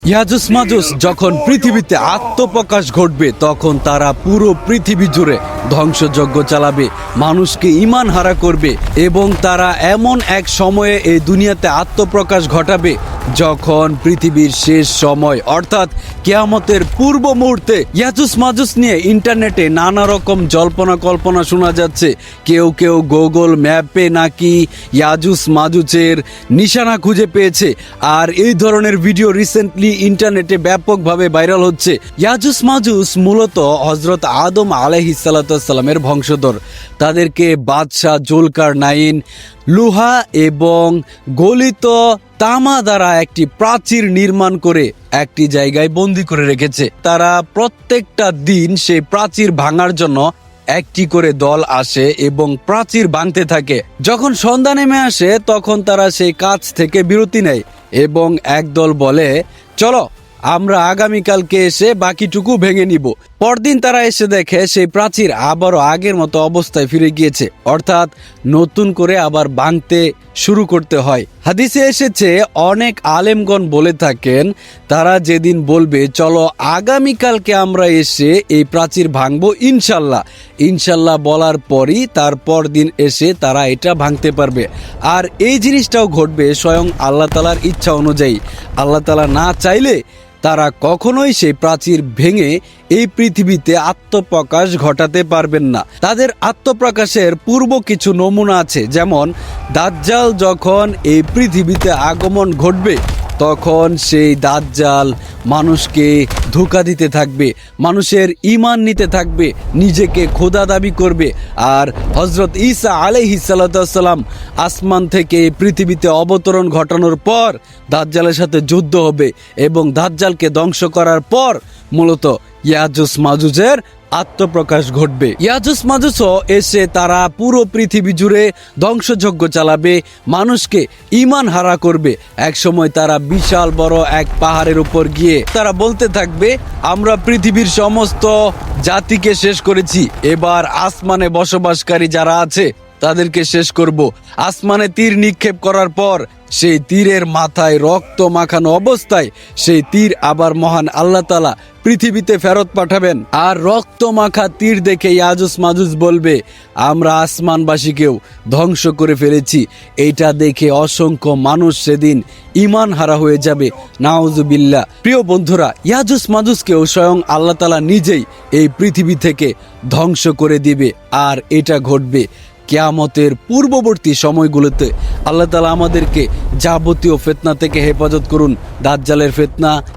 ইয়াজুজ মাজুজ যখন পৃথিবীতে আত্মপ্রকাশ ঘটবে তখন তারা পুরো পৃথিবী জুড়ে ধ্বংসযজ্ঞ চালাবে, মানুষকে ঈমান হারা করবে এবং তারা এমন এক সময়ে এই দুনিয়াতে আত্মপ্রকাশ ঘটাবে যখন পৃথিবীর শেষ সময় অর্থাৎ কিয়ামতের পূর্ব মুহূর্তে। ইয়াজুজ মাজুজ নিয়ে ইন্টারনেটে নানা রকম জল্পনা কল্পনা শোনা যাচ্ছে। কেউ কেউ গুগল ম্যাপে নাকি ইয়াজুজ মাজুজের নিশানা খুঁজে পেয়েছে, আর এই ধরনের ভিডিও রিসেন্টলি ইন্টারনেটে ব্যাপকভাবে ভাইরাল হচ্ছে। ইয়াজুজ মাজুজ মূলত হযরত আদম আলাইহিস সালামের বংশধর। তাদেরকে বাদশাহ জুলকারনাইন লোহা এবং গলিত তামা দ্বারা একটি প্রাচীর নির্মাণ করে একটি জায়গায় বন্দী করে রেখেছে। তারা প্রত্যেকটা দিন সেই প্রাচীর ভাঙার জন্য একটি করে দল আসে এবং প্রাচীর ভাঙতে থাকে। যখন সন্ধ্যা নেমে আসে তখন তারা সেই কাজ থেকে বিরতি নেয় এবং একদল বলে, চলো আমরা আগামীকালকে এসে বাকিটুকু ভেঙে নিব। পরদিন তারা এসে দেখে সেই প্রাচীর আবারও আগের মতো অবস্থায় ফিরে গিয়েছে, অর্থাৎ নতুন করে আবার ভাঙতে শুরু করতে হয়। হাদিসে এসেছে, অনেক আলেমগণ বলে থাকেন তারা যেদিন বলবে চলো আগামীকালকে আমরা এসে এই প্রাচীর ভাঙবো ইনশাল্লাহ, ইনশাল্লাহ বলার পরই তারপর দিন এসে তারা এটা ভাঙতে পারবে। আর এই জিনিসটাও ঘটবে স্বয়ং আল্লাহ তাআলার ইচ্ছা অনুযায়ী। আল্লাহ তাআলা না চাইলে তারা কখনোই সেই প্রাচীর ভেঙে এই পৃথিবীতে আত্মপ্রকাশ ঘটাতে পারবেন না। তাদের আত্মপ্রকাশের পূর্ব কিছু নমুনা আছে, যেমন দাজ্জাল যখন এই পৃথিবীতে আগমন ঘটবে তখন সেই দাজ্জাল মানুষকে ধোঁকা দিতে থাকবে, মানুষের ঈমান নিতে থাকবে, নিজেকে খোদা দাবি করবে। আর হযরত ঈসা আলাইহিস সালাম আসমান থেকে পৃথিবীতে অবতরণ ঘটানোর পর দাজ্জালের সাথে যুদ্ধ হবে এবং দাজ্জালকে ধ্বংস করার পর মূলত ইয়াজুজ মাজুজের আত্মপ্রকাশ ঘটবে। ইয়াজুজ মাজুজও এসে তারা পুরো পৃথিবী জুড়ে ধ্বংসযজ্ঞ চালাবে, মানুষকে ঈমান হারা করবে। এক সময় তারা বিশাল বড় এক পাহাড়ের উপর গিয়ে তারা বলতে থাকবে, আমরা পৃথিবীর সমস্ত জাতিকে শেষ করেছি, এবার আসমানে বসবাসকারী যারা আছে তাদেরকে শেষ করব। আসমানে তীর নিক্ষেপ করার পর সেই তীরের মাথায় রক্ত মাখানো অবস্থায় সেই তীর আবার মহান আল্লাহ তাআলা পৃথিবীতে ফেরত পাঠাবেন। আর রক্ত মাখা তীর দেখে ইয়াজুজ মাজুজ বলবে, আমরা আসমানবাসীকেও ধ্বংস করে ফেলেছি। এইটা দেখে অসংখ্য মানুষ সেদিন ঈমান হারা হয়ে যাবে, নাউজুবিল্লাহ। প্রিয় বন্ধুরা, ইয়াজুজ মাজুজকেও স্বয়ং আল্লাহ তাআলা নিজেই এই পৃথিবী থেকে ধ্বংস করে দিবে, আর এটা ঘটবে কিয়ামতের পূর্ববর্তী সময়গুলোতে। আল্লাহ তাআলা আমাদেরকে যাবতীয় ফিতনা থেকে হেফাজত করুন, দাজ্জালের ফিতনা,